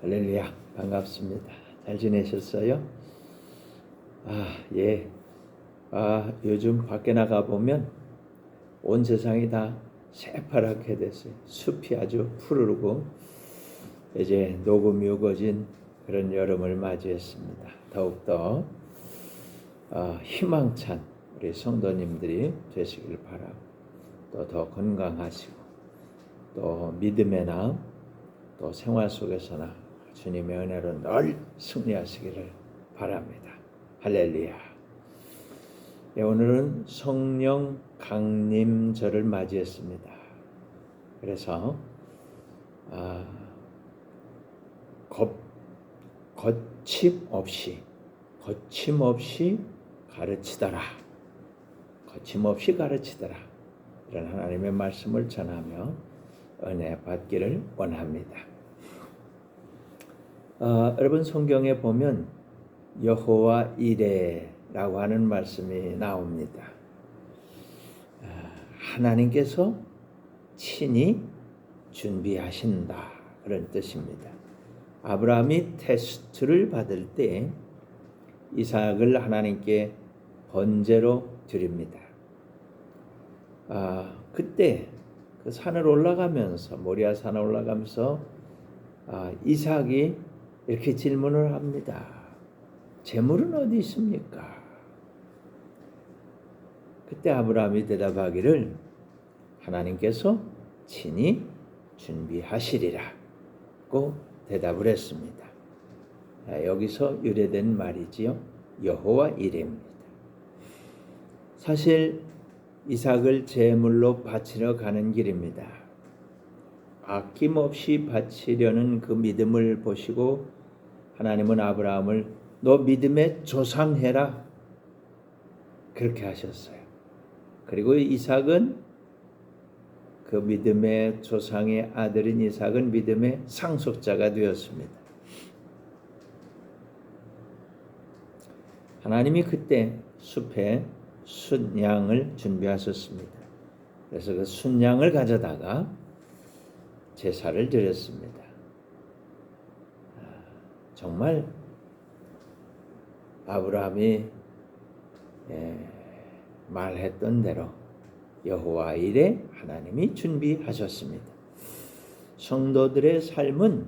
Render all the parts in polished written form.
할렐루야, 반갑습니다. 잘 지내셨어요? 예. 요즘 밖에 나가 보면 온 세상이 다 새파랗게 됐어요. 숲이 아주 푸르르고 이제 녹음이 우거진 그런 여름을 맞이했습니다. 더욱더 희망찬 우리 성도님들이 되시길 바라고, 또 더 건강하시고 또 믿음에나 또 생활 속에서나 주님의 은혜로 늘 승리하시기를 바랍니다. 할렐루야. 네, 오늘은 성령 강림절을 맞이했습니다. 그래서 거침없이 가르치더라. 거침없이 가르치더라. 이런 하나님의 말씀을 전하며 은혜 받기를 원합니다. 여러분, 성경에 보면 여호와 이레라고 하는 말씀이 나옵니다. 하나님께서 친히 준비하신다, 그런 뜻입니다. 아브라함이 테스트를 받을 때 이삭을 하나님께 번제로 드립니다. 그때 그 산을 올라가면서, 모리아 산을 올라가면서 이삭이 이렇게 질문을 합니다. 재물은 어디 있습니까? 그때 아브라함이 대답하기를 하나님께서 친히 준비하시리라고 대답을 했습니다. 여기서 유래된 말이지요. 여호와 이레입니다. 사실 이삭을 제물로 바치러 가는 길입니다. 아낌없이 바치려는 그 믿음을 보시고 하나님은 아브라함을 너 믿음의 조상 해라, 그렇게 하셨어요. 그리고 이삭은, 그 믿음의 조상의 아들인 이삭은 믿음의 상속자가 되었습니다. 하나님이 그때 숲에 순양을 준비하셨습니다. 그래서 그 순양을 가져다가 제사를 드렸습니다. 정말 아브라함이 말했던 대로 여호와 이레, 하나님이 준비하셨습니다. 성도들의 삶은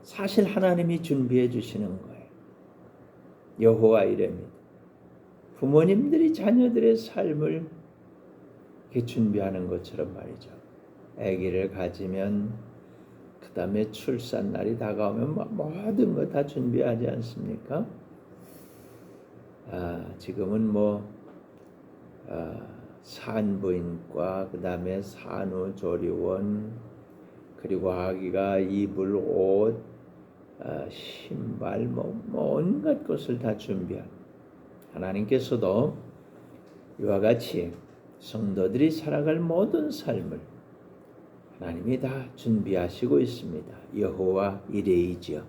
사실 하나님이 준비해 주시는 거예요. 여호와 이레입니다. 부모님들이 자녀들의 삶을 이렇게 준비하는 것처럼 말이죠. 아기를 가지면 그 다음에 출산날이 다가오면 모든 거 다 준비하지 않습니까? 지금은 산부인과, 그 다음에 산후조리원, 그리고 아기가 입을 옷, 신발, 온갖 것을 다 준비한, 하나님께서도 이와 같이 성도들이 살아갈 모든 삶을 하나님이 다 준비하시고 있습니다. 여호와 이레이지요.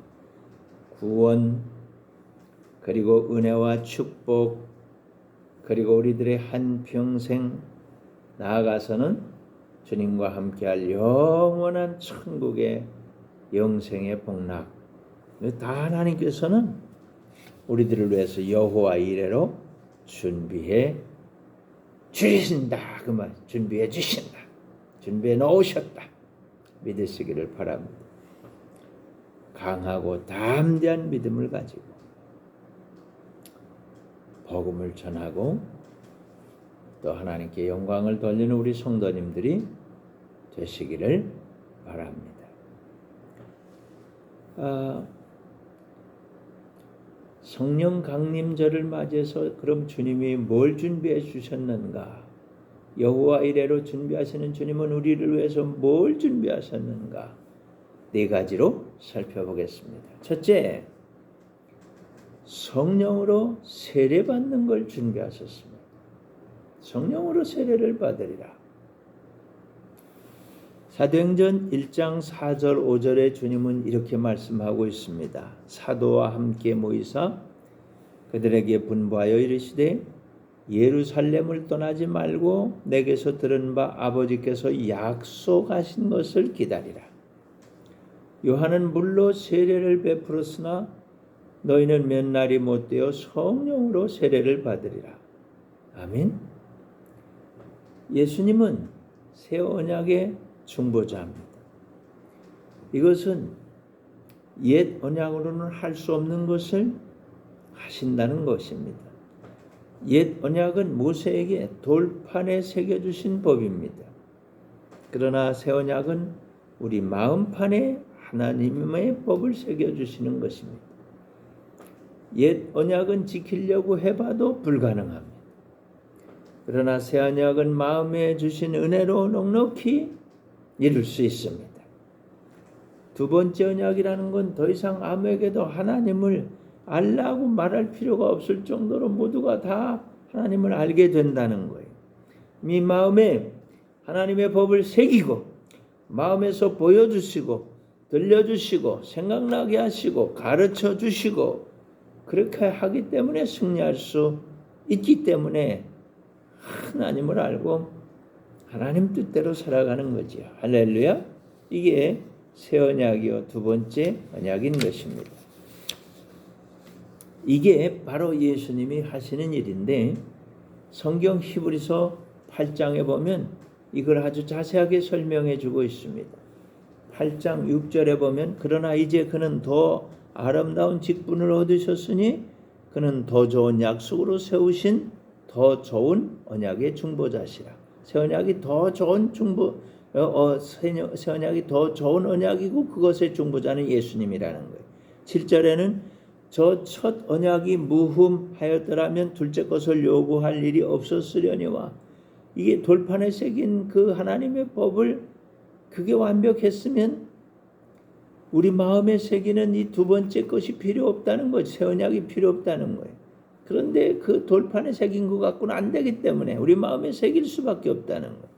구원, 그리고 은혜와 축복, 그리고 우리들의 한평생 나아가서는 주님과 함께할 영원한 천국의 영생의 복락, 다 하나님께서는 우리들을 위해서 여호와 이레로 준비해 주신다, 그 말, 준비해 주신다, 준비해 놓으셨다, 믿으시기를 바랍니다. 강하고 담대한 믿음을 가지고 복음을 전하고 또 하나님께 영광을 돌리는 우리 성도님들이 되시기를 바랍니다. 성령 강림절을 맞이해서 그럼 주님이 뭘 준비해 주셨는가? 여호와 이레로 준비하시는 주님은 우리를 위해서 뭘 준비하셨는가? 4가지로 살펴보겠습니다. 첫째, 성령으로 세례받는 걸 준비하셨습니다. 성령으로 세례를 받으리라. 사도행전 1장 4절 5절에 주님은 이렇게 말씀하고 있습니다. 사도와 함께 모이사 그들에게 분부하여 이르시되 예루살렘을 떠나지 말고 내게서 들은 바 아버지께서 약속하신 것을 기다리라. 요한은 물로 세례를 베풀었으나 너희는 몇 날이 못되어 성령으로 세례를 받으리라. 아멘. 예수님은 새 언약의 중보자입니다. 이것은 옛 언약으로는 할 수 없는 것을 하신다는 것입니다. 옛 언약은 모세에게 돌판에 새겨주신 법입니다. 그러나 새 언약은 우리 마음판에 하나님의 법을 새겨주시는 것입니다. 옛 언약은 지키려고 해봐도 불가능합니다. 그러나 새 언약은 마음에 주신 은혜로 넉넉히 이룰 수 있습니다. 두 번째 언약이라는 건 더 이상 아무에게도 하나님을 알라고 말할 필요가 없을 정도로 모두가 다 하나님을 알게 된다는 거예요. 이 마음에 하나님의 법을 새기고 마음에서 보여주시고 들려주시고 생각나게 하시고 가르쳐 주시고 그렇게 하기 때문에 승리할 수 있기 때문에 하나님을 알고 하나님 뜻대로 살아가는 거지요. 할렐루야. 이게 새 언약이요 두 번째 언약인 것입니다. 이게 바로 예수님이 하시는 일인데 성경 히브리서 8장에 보면 이걸 아주 자세하게 설명해 주고 있습니다. 8장 6절에 보면 그러나 이제 그는 더 아름다운 직분을 얻으셨으니 그는 더 좋은 약속으로 세우신 더 좋은 언약의 중보자시라. 새 언약이 더 좋은 새 언약이 더 좋은 언약이고 그것의 중보자는 예수님이라는 거예요. 7절에는 저 첫 언약이 무흠하였더라면 둘째 것을 요구할 일이 없었으려니와 이게 돌판에 새긴 그 하나님의 법을 그게 완벽했으면 우리 마음에 새기는 이 두 번째 것이 필요 없다는 거죠. 새 언약이 필요 없다는 거예요. 그런데 그 돌판에 새긴 것 갖고는 안 되기 때문에 우리 마음에 새길 수밖에 없다는 거예요.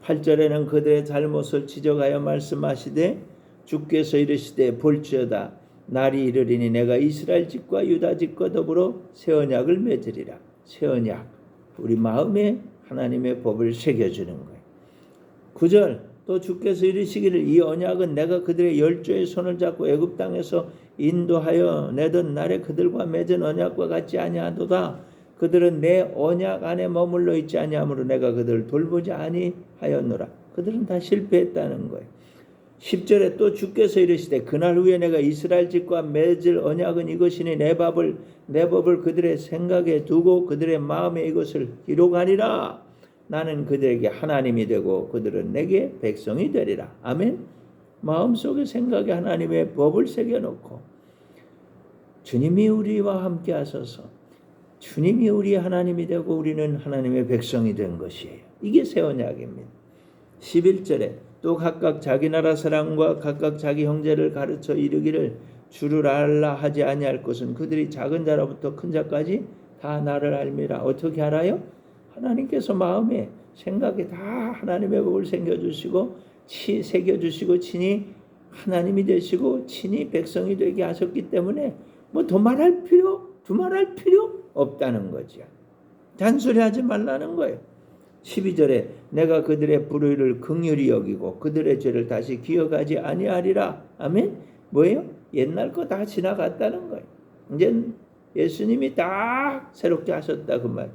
8절에는 그들의 잘못을 지적하여 말씀하시되 주께서 이르시되 볼지어다 날이 이르리니 내가 이스라엘 집과 유다 집과 더불어 새 언약을 맺으리라. 새 언약, 우리 마음에 하나님의 법을 새겨주는 거예요. 9절 또 주께서 이르시기를 이 언약은 내가 그들의 열조의 손을 잡고 애굽 땅에서 인도하여 내던 날에 그들과 맺은 언약과 같지 아니하도다. 그들은 내 언약 안에 머물러 있지 아니하므로 내가 그들을 돌보지 아니하였노라. 그들은 다 실패했다는 거예요. 10절에 또 주께서 이르시되 그날 후에 내가 이스라엘 집과 맺을 언약은 이것이니 내 법을 그들의 생각에 두고 그들의 마음에 이것을 기록하리라. 나는 그들에게 하나님이 되고 그들은 내게 백성이 되리라. 아멘. 마음속에 생각에 하나님의 법을 새겨놓고 주님이 우리와 함께 하셔서 주님이 우리의 하나님이 되고 우리는 하나님의 백성이 된 것이에요. 이게 새 언약입니다. 11절에 또 각각 자기 나라 사람과 각각 자기 형제를 가르쳐 이르기를 주를 알라 하지 아니할 것은 그들이 작은 자로부터 큰 자까지 다 나를 알미라. 어떻게 알아요? 하나님께서 마음에 생각에 다 하나님의 법을 새겨주시고 친히 하나님이 되시고 친히 백성이 되게 하셨기 때문에 뭐 두말할 필요 없다는 거죠. 잔소리하지 말라는 거예요. 12절에 내가 그들의 불의를 긍휼히 여기고 그들의 죄를 다시 기억하지 아니하리라. 아멘. 뭐예요? 옛날 거 다 지나갔다는 거예요. 이제 예수님이 다 새롭게 하셨다 그 말.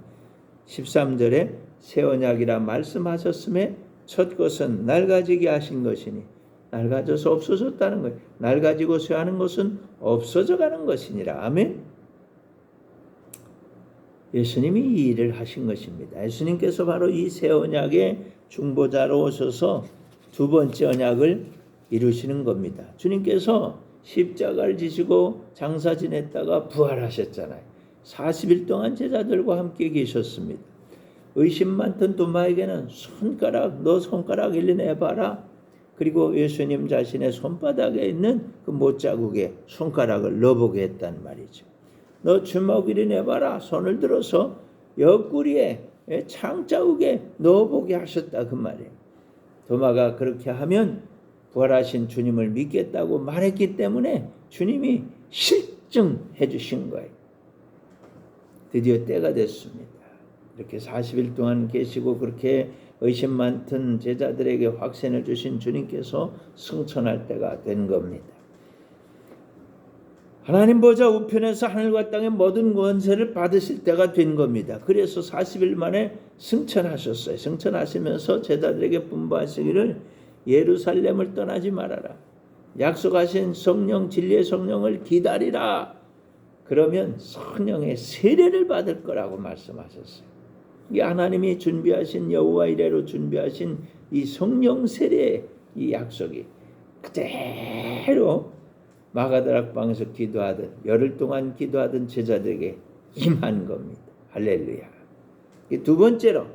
13절에 새 언약이라 말씀하셨음에 첫 것은 낡아지게 하신 것이니 낡아져서 없어졌다는 거예요. 낡아지고 쇠하는 것은 없어져 가는 것이니라. 아멘. 예수님이 이 일을 하신 것입니다. 예수님께서 바로 이 새 언약의 중보자로 오셔서 두 번째 언약을 이루시는 겁니다. 주님께서 십자가를 지시고 장사 지냈다가 부활하셨잖아요. 40일 동안 제자들과 함께 계셨습니다. 의심 많던 도마에게는 너 손가락 일리 내봐라. 그리고 예수님 자신의 손바닥에 있는 그 못자국에 손가락을 넣어보게 했단 말이죠. 너 주먹 일리 내봐라. 손을 들어서 옆구리에 창자국에 넣어보게 하셨다 그 말이에요. 도마가 그렇게 하면 부활하신 주님을 믿겠다고 말했기 때문에 주님이 실증해 주신 거예요. 드디어 때가 됐습니다. 이렇게 40일 동안 계시고 그렇게 의심 많던 제자들에게 확신을 주신 주님께서 승천할 때가 된 겁니다. 하나님 보좌 우편에서 하늘과 땅의 모든 권세를 받으실 때가 된 겁니다. 그래서 40일 만에 승천하셨어요. 승천하시면서 제자들에게 분부하시기를 예루살렘을 떠나지 말아라. 약속하신 성령, 진리의 성령을 기다리라. 그러면 성령의 세례를 받을 거라고 말씀하셨어요. 이 하나님이 준비하신 여호와 이레로 준비하신 이 성령 세례의 이 약속이 그대로 마가다락방에서 기도하던 열흘 동안 기도하던 제자들에게 임한 겁니다. 할렐루야. 두 번째로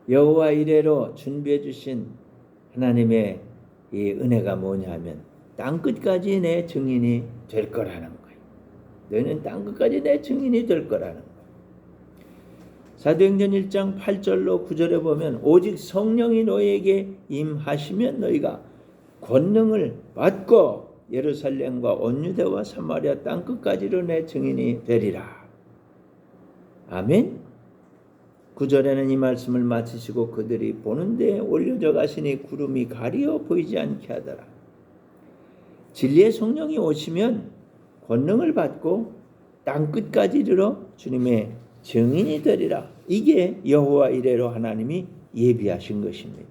여호와 이레로 준비해 주신 하나님의 이 은혜가 뭐냐면 땅끝까지 내 증인이 될 거라는 거예요. 너희는 땅끝까지 내 증인이 될 거라는 거예요. 사도행전 1장 8절로 9절에 보면 오직 성령이 너희에게 임하시면 너희가 권능을 받고 예루살렘과 온 유대와 사마리아 땅끝까지로 내 증인이 되리라. 아멘. 9절에는 이 말씀을 마치시고 그들이 보는 데에 올려져 가시니 구름이 가리어 보이지 않게 하더라. 진리의 성령이 오시면 권능을 받고 땅끝까지 이르러 주님의 증인이 되리라. 이게 여호와 이레로 하나님이 예비하신 것입니다.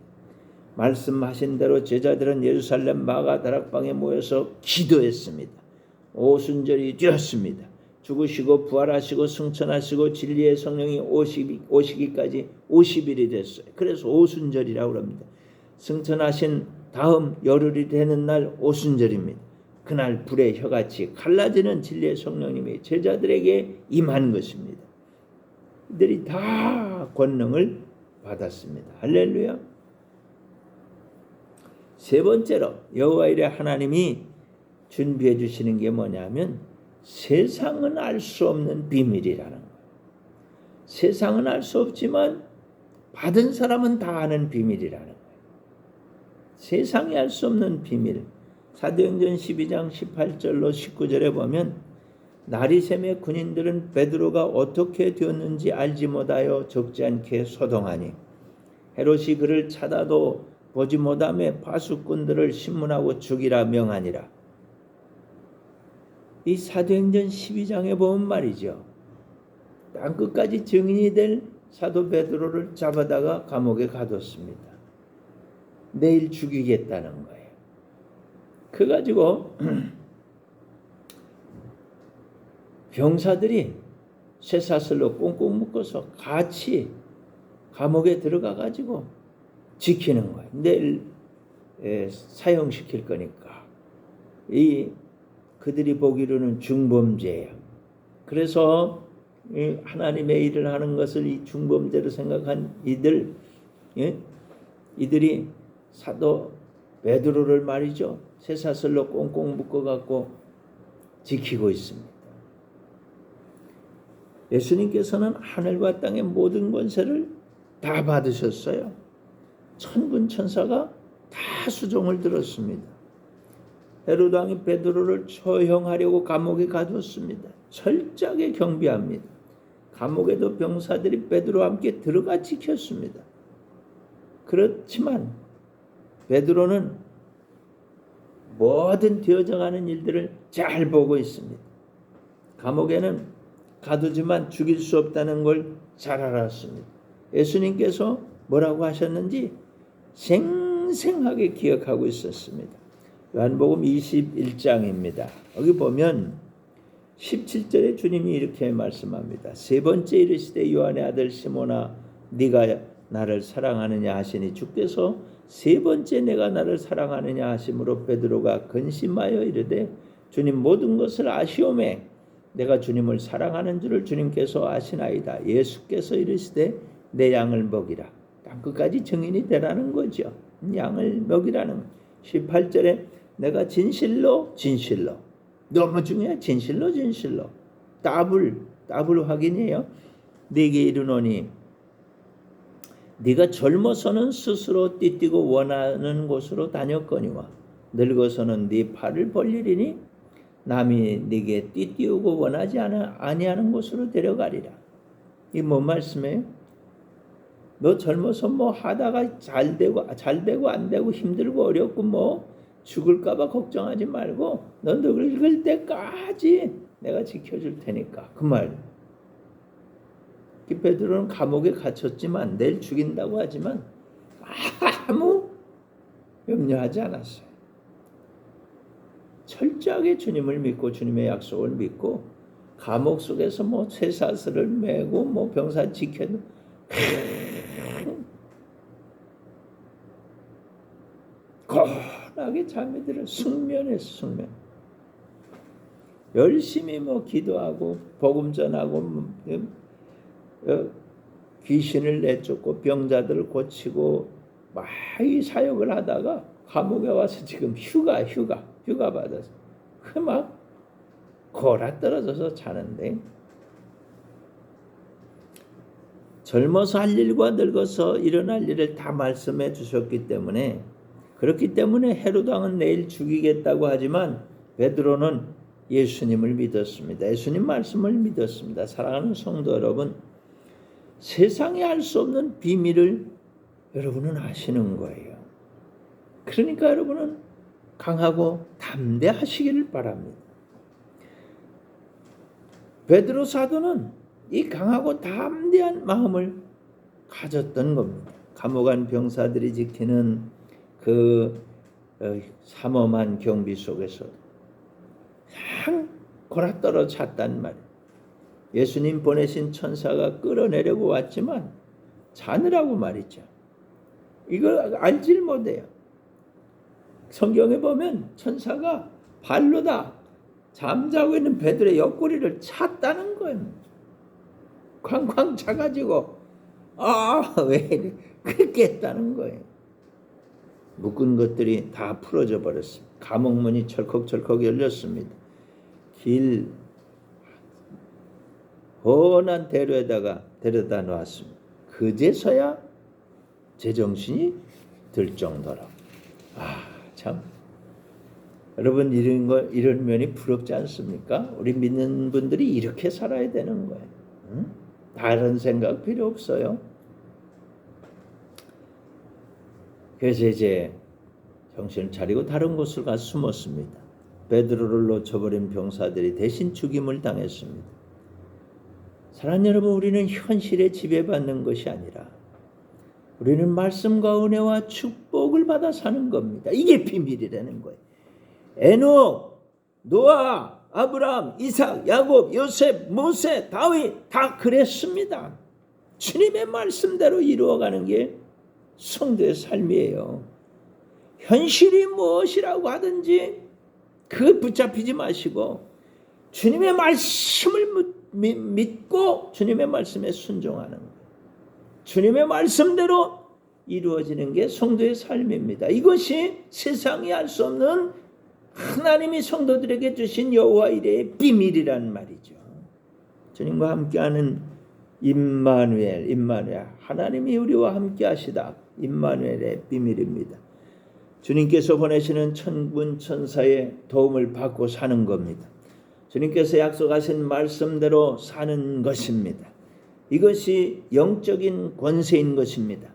말씀하신 대로 제자들은 예루살렘 마가다락방에 모여서 기도했습니다. 오순절이 되었습니다. 죽으시고 부활하시고 승천하시고 진리의 성령이 오시기까지 50일이 됐어요. 그래서 오순절이라고 합니다. 승천하신 다음 열흘이 되는 날 오순절입니다. 그날 불의 혀같이 갈라지는 진리의 성령님이 제자들에게 임한 것입니다. 이들이 다 권능을 받았습니다. 할렐루야. 세 번째로 여호와 이레 하나님이 준비해 주시는 게 뭐냐면 세상은 알 수 없는 비밀이라는 거예요. 세상은 알 수 없지만 받은 사람은 다 아는 비밀이라는 거예요. 세상이 알 수 없는 비밀. 사도행전 12장 18절로 19절에 보면 나리샘의 군인들은 베드로가 어떻게 되었는지 알지 못하여 적지 않게 소동하니 헤롯이 그를 찾아도 보지 못하며 파수꾼들을 신문하고 죽이라 명하니라. 이 사도행전 12장에 보면 말이죠. 땅끝까지 증인이 될 사도 베드로를 잡아다가 감옥에 가뒀습니다. 내일 죽이겠다는 거예요. 그래가지고 병사들이 쇠사슬로 꽁꽁 묶어서 같이 감옥에 들어가가지고 지키는 거예요. 내일 사형시킬 거니까. 그들이 보기로는 중범죄예요. 그래서 하나님의 일을 하는 것을 이 중범죄로 생각한 이들이 사도 베드로를 말이죠. 쇠사슬로 꽁꽁 묶어갖고 지키고 있습니다. 예수님께서는 하늘과 땅의 모든 권세를 다 받으셨어요. 천군 천사가 다 수종을 들었습니다. 헤롯 왕이 베드로를 처형하려고 감옥에 가두었습니다. 철저하게 경비합니다. 감옥에도 병사들이 베드로와 함께 들어가 지켰습니다. 그렇지만 베드로는 모든 되어져가는 일들을 잘 보고 있습니다. 감옥에는 가두지만 죽일 수 없다는 걸 잘 알았습니다. 예수님께서 뭐라고 하셨는지 생생하게 기억하고 있었습니다. 요한복음 21장입니다. 여기 보면 17절에 주님이 이렇게 말씀합니다. 세 번째 이르시되 요한의 아들 시몬아 네가 나를 사랑하느냐 하시니 주께서 세 번째 내가 나를 사랑하느냐 하심으로 베드로가 근심하여 이르되 주님 모든 것을 아시오매 내가 주님을 사랑하는 줄을 주님께서 아시나이다. 예수께서 이르시되 내 양을 먹이라. 땅끝까지 증인이 되라는 거죠. 양을 먹이라는 18절에 내가 진실로 너무 중요해. 진실로 더블 확인이에요. 네게 이르노니 네가 젊어서는 스스로 띠뛰고 원하는 곳으로 다녔거니와 늙어서는 네 팔을 벌리리니 남이 네게 띠띠우고 원하지 아니하는 곳으로 데려가리라. 이 뭔 말씀이에요? 너 젊어서 뭐 하다가 잘 되고 안 되고 힘들고 어렵고 뭐 죽을까봐 걱정하지 말고 너 늙을 때까지 내가 지켜줄 테니까 그 말. 베드로는 감옥에 갇혔지만 내일 죽인다고 하지만 아무 염려하지 않았어요. 철저하게 주님을 믿고 주님의 약속을 믿고 감옥 속에서 뭐 쇠사슬을 메고 뭐 병사 지켜도 고하게 잠이 들어 숙면. 열심히 뭐 기도하고 복음 전하고 귀신을 내쫓고 병자들을 고치고 많이 사역을 하다가 감옥에 와서 지금 휴가 받아서 그 막 골아 떨어져서 자는데 젊어서 할 일과 늙어서 일어날 일을 다 말씀해 주셨기 때문에 그렇기 때문에 헤롯 왕은 내일 죽이겠다고 하지만 베드로는 예수님을 믿었습니다. 예수님 말씀을 믿었습니다. 사랑하는 성도 여러분, 세상에 알 수 없는 비밀을 여러분은 아시는 거예요. 그러니까 여러분은 강하고 담대하시기를 바랍니다. 베드로 사도는 이 강하고 담대한 마음을 가졌던 겁니다. 감옥 안 병사들이 지키는 그 삼엄한 경비 속에서 그냥 골아떨어 잤단 말이에요. 예수님 보내신 천사가 끌어내려고 왔지만 자느라고 말이죠. 이걸 알질 못해요. 성경에 보면 천사가 발로다 잠자고 있는 베드로의 옆구리를 찼다는 거예요. 쾅쾅 차가지고 왜 이래 그렇게 했다는 거예요. 묶은 것들이 다 풀어져 버렸습니다. 감옥문이 철컥철컥 열렸습니다. 길 훤한 대로에다가 데려다 놓았습니다. 그제서야 제정신이 들 정도로 참 여러분 이런 면이 부럽지 않습니까? 우리 믿는 분들이 이렇게 살아야 되는 거예요. 응? 다른 생각 필요 없어요. 그래서 이제 정신을 차리고 다른 곳을 가 숨었습니다. 베드로를 놓쳐버린 병사들이 대신 죽임을 당했습니다. 사랑하는 여러분, 우리는 현실에 지배받는 것이 아니라 우리는 말씀과 은혜와 축복을 받아 사는 겁니다. 이게 비밀이라는 거예요. 에녹, 노아, 아브라함, 이삭, 야곱, 요셉, 모세, 다윗 다 그랬습니다. 주님의 말씀대로 이루어가는 게 성도의 삶이에요. 현실이 무엇이라고 하든지 그 붙잡히지 마시고 주님의 말씀을 믿고 주님의 말씀에 순종하는 거예요. 주님의 말씀대로 이루어지는 게 성도의 삶입니다. 이것이 세상이 알 수 없는 하나님이 성도들에게 주신 여호와 이레의 비밀이란 말이죠. 주님과 함께하는 임마누엘 하나님이 우리와 함께하시다. 임마누엘의 비밀입니다. 주님께서 보내시는 천군 천사의 도움을 받고 사는 겁니다. 주님께서 약속하신 말씀대로 사는 것입니다. 이것이 영적인 권세인 것입니다.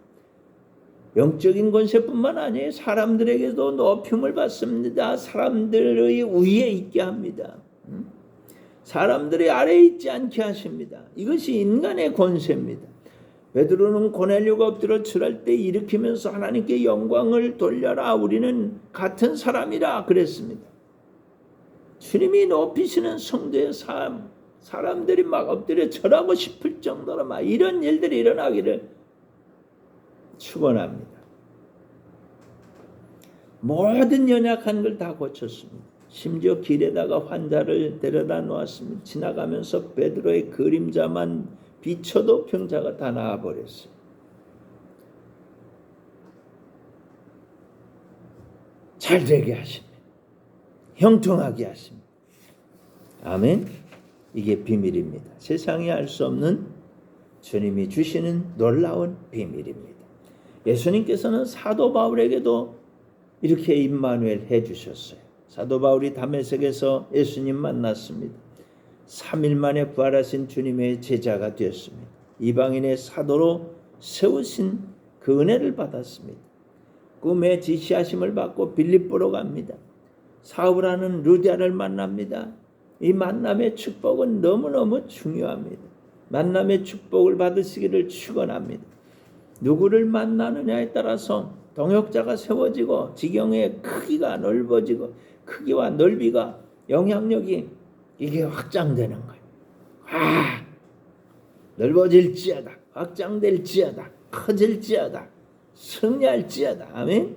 영적인 권세뿐만 아니에요. 사람들에게도 높임을 받습니다. 사람들의 위에 있게 합니다. 사람들의 아래에 있지 않게 하십니다. 이것이 인간의 권세입니다. 베드로는 고넬료가 엎드려 절할 때 일으키면서 하나님께 영광을 돌려라. 우리는 같은 사람이라 그랬습니다. 주님이 높이시는 성도의 삶, 사람들이 막 엎드려 절하고 싶을 정도로 막 이런 일들이 일어나기를 축원합니다. 모든 연약한 걸 다 고쳤습니다. 심지어 길에다가 환자를 데려다 놓았습니다. 지나가면서 베드로의 그림자만 비춰도 병자가 다 나아버렸어요. 잘 되게 하십니다. 형통하게 하십니다. 아멘. 이게 비밀입니다. 세상이 알 수 없는 주님이 주시는 놀라운 비밀입니다. 예수님께서는 사도 바울에게도 이렇게 임마누엘 해주셨어요. 사도 바울이 다메섹에서 예수님 만났습니다. 3일 만에 부활하신 주님의 제자가 되었습니다. 이방인의 사도로 세우신 그 은혜를 받았습니다. 꿈에 지시하심을 받고 빌립보로 갑니다. 사울하는 루디아를 만납니다. 이 만남의 축복은 너무너무 중요합니다. 만남의 축복을 받으시기를 축원합니다. 누구를 만나느냐에 따라서 동역자가 세워지고 지경의 크기가 넓어지고 크기와 넓이가 영향력이 이게 확장되는 거예요. 넓어질지어다, 확장될지어다, 커질지어다, 승리할지어다. 아멘.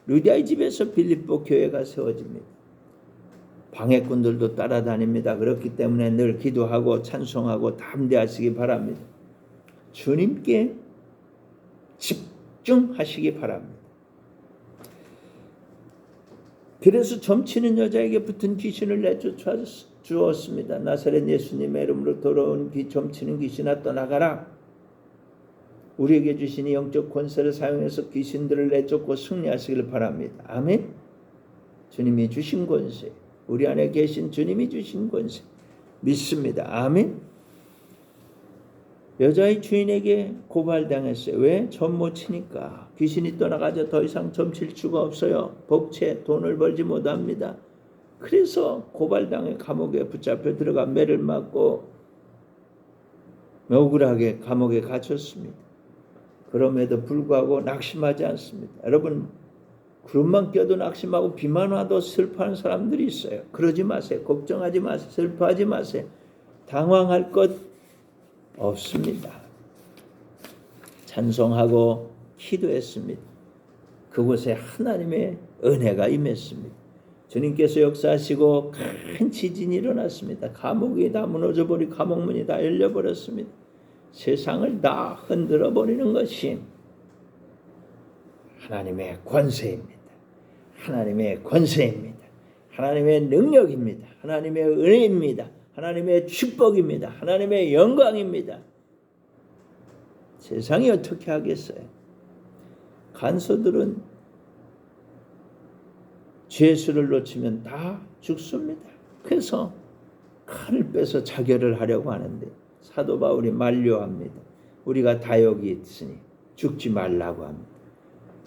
루디아의 집에서 빌립보 교회가 세워집니다. 방해꾼들도 따라다닙니다. 그렇기 때문에 늘 기도하고 찬송하고 담대하시기 바랍니다. 주님께 집중하시기 바랍니다. 그래서 점치는 여자에게 붙은 귀신을 내쫓아주었습니다. 나사렛 예수님의 이름으로 돌아온 점치는 귀신아 떠나가라. 우리에게 주신 이 영적 권세를 사용해서 귀신들을 내쫓고 승리하시길 바랍니다. 아멘. 주님이 주신 권세, 우리 안에 계신 주님이 주신 권세 믿습니다. 아멘. 여자의 주인에게 고발당했어요. 왜? 점 못 치니까. 귀신이 떠나가자 더 이상 점칠 수가 없어요. 복채 돈을 벌지 못합니다. 그래서 고발당해 감옥에 붙잡혀 들어가 매를 맞고 억울하게 감옥에 갇혔습니다. 그럼에도 불구하고 낙심하지 않습니다. 여러분, 구름만 껴도 낙심하고 비만 와도 슬퍼하는 사람들이 있어요. 그러지 마세요. 걱정하지 마세요. 슬퍼하지 마세요. 당황할 것 없습니다. 찬송하고 기도했습니다. 그곳에 하나님의 은혜가 임했습니다. 주님께서 역사하시고 큰 지진이 일어났습니다. 감옥이 다 무너져버리고 감옥문이 다 열려버렸습니다. 세상을 다 흔들어버리는 것이 하나님의 권세입니다. 하나님의 권세입니다. 하나님의 능력입니다. 하나님의 은혜입니다. 하나님의 축복입니다. 하나님의 영광입니다. 세상이 어떻게 하겠어요? 간소들은 죄수를 놓치면 다 죽습니다. 그래서 칼을 빼서 자결을 하려고 하는데 사도 바울이 만류합니다. 우리가 다역이 있으니 죽지 말라고 합니다.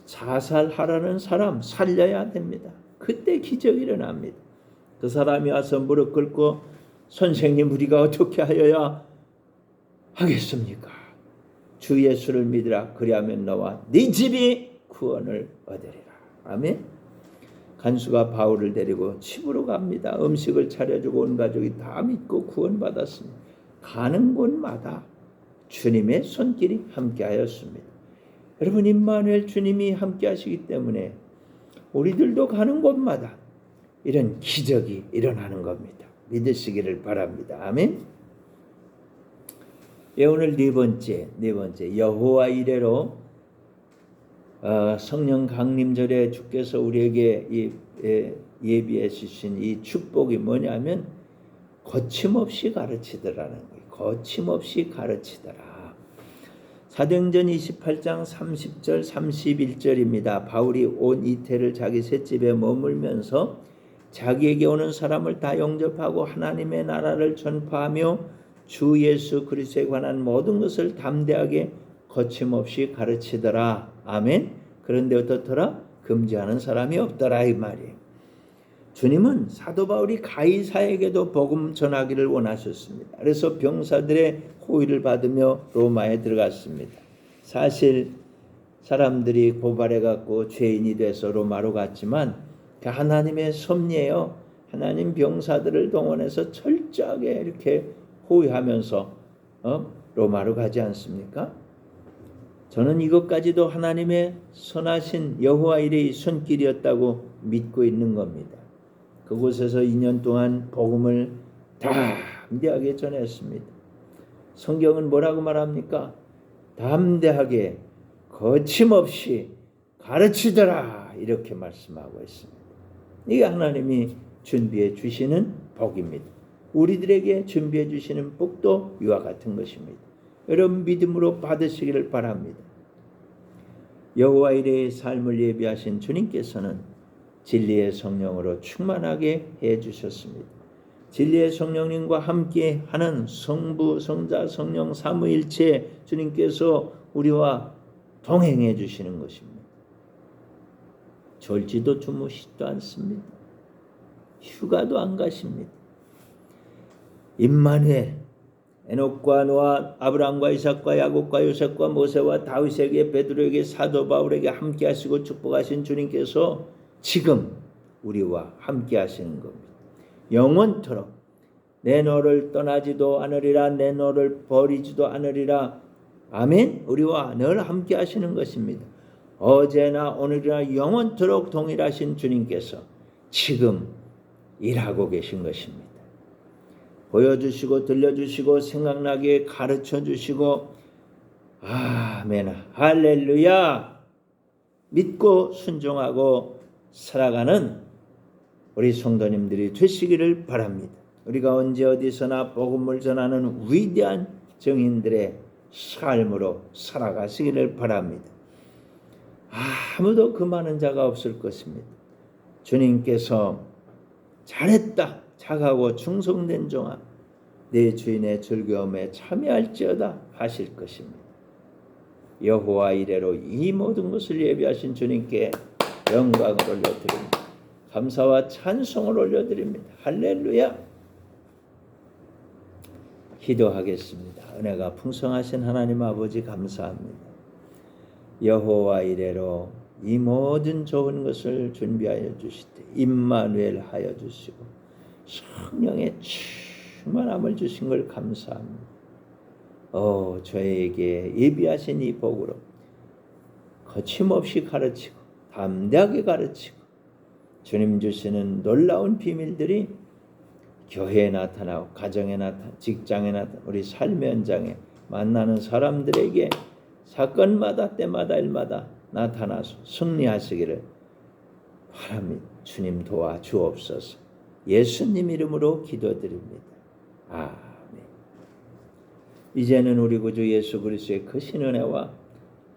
자살하라는 사람 살려야 됩니다. 그때 기적이 일어납니다. 그 사람이 와서 무릎 꿇고 선생님 우리가 어떻게 하여야 하겠습니까? 주 예수를 믿으라. 그리하면 너와 네 집이 구원을 얻으리라. 아멘. 간수가 바울을 데리고 집으로 갑니다. 음식을 차려주고 온 가족이 다 믿고 구원받았습니다. 가는 곳마다 주님의 손길이 함께하였습니다. 여러분, 임마누엘 주님이 함께하시기 때문에 우리들도 가는 곳마다 이런 기적이 일어나는 겁니다. 믿으시기를 바랍니다. 아멘. 예, 오늘 네 번째 여호와 이레로 성령 강림절에 주께서 우리에게 예비해 주신 이 축복이 뭐냐면 거침없이 가르치더라는 거예요. 거침없이 가르치더라. 사도행전 28장 30절 31절입니다. 바울이 온 이태를 자기 셋집에 머물면서 자기에게 오는 사람을 다 영접하고 하나님의 나라를 전파하며 주 예수 그리스도에 관한 모든 것을 담대하게 거침없이 가르치더라. 아멘. 그런데 어떻더라? 금지하는 사람이 없더라 이 말이에요. 주님은 사도 바울이 가이사에게도 복음 전하기를 원하셨습니다. 그래서 병사들의 호의를 받으며 로마에 들어갔습니다. 사실 사람들이 고발해갖고 죄인이 돼서 로마로 갔지만 그 하나님의 섭리예요. 하나님 병사들을 동원해서 철저하게 이렇게 호위하면서 로마로 가지 않습니까? 저는 이것까지도 하나님의 선하신 여호와 일의 손길이었다고 믿고 있는 겁니다. 그곳에서 2년 동안 복음을 담대하게 전했습니다. 성경은 뭐라고 말합니까? 담대하게 거침없이 가르치더라 이렇게 말씀하고 있습니다. 이게 하나님이 준비해 주시는 복입니다. 우리들에게 준비해 주시는 복도 이와 같은 것입니다. 여러분 믿음으로 받으시기를 바랍니다. 여호와 일의 삶을 예비하신 주님께서는 진리의 성령으로 충만하게 해 주셨습니다. 진리의 성령님과 함께 하는 성부, 성자, 성령 삼위일체 주님께서 우리와 동행해 주시는 것입니다. 졸지도 주무시지도 않습니다. 휴가도 안 가십니다. 임마누엘, 에녹과 노아, 아브라함과 이삭과 야곱과 요셉과 모세와 다윗에게, 베드로에게, 사도 바울에게 함께 하시고 축복하신 주님께서 지금 우리와 함께 하시는 겁니다. 영원토록 내 너를 떠나지도 않으리라, 내 너를 버리지도 않으리라. 아멘. 우리와 늘 함께 하시는 것입니다. 어제나 오늘이나 영원토록 동일하신 주님께서 지금 일하고 계신 것입니다. 보여주시고 들려주시고 생각나게 가르쳐주시고, 아멘, 할렐루야, 믿고 순종하고 살아가는 우리 성도님들이 되시기를 바랍니다. 우리가 언제 어디서나 복음을 전하는 위대한 증인들의 삶으로 살아가시기를 바랍니다. 아무도 금하는 자가 없을 것입니다. 주님께서 잘했다, 착하고 충성된 종아, 내 주인의 즐거움에 참여할지어다 하실 것입니다. 여호와 이레로 이 모든 것을 예비하신 주님께 영광을 올려드립니다. 감사와 찬송을 올려드립니다. 할렐루야. 기도하겠습니다. 은혜가 풍성하신 하나님 아버지 감사합니다. 여호와 이레로 이 모든 좋은 것을 준비하여 주시되 임마누엘 하여 주시고 성령의 충만함을 주신 걸 감사합니다. 저에게 예비하신 이 복으로 거침없이 가르치고 담대하게 가르치고 주님 주시는 놀라운 비밀들이 교회에 나타나고 가정에 나타나고 직장에 나타나고 우리 삶의 현장에 만나는 사람들에게 사건마다 때마다 일마다 나타나서 승리하시기를 바랍니다. 주님 도와주옵소서. 예수님 이름으로 기도드립니다. 아멘. 이제는 우리 구주 예수 그리스도의 크신 은혜와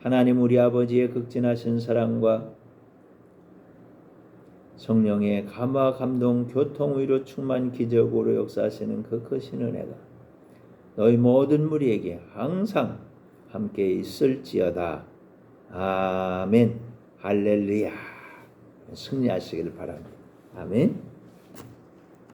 하나님 우리 아버지의 극진하신 사랑과 성령의 감화 감동 교통 위로 충만 기적으로 역사하시는 그 크신 은혜가 너희 모든 무리에게 항상 함께 있을지어다. 아멘. 할렐루야. 승리하시길 바랍니다. 아멘.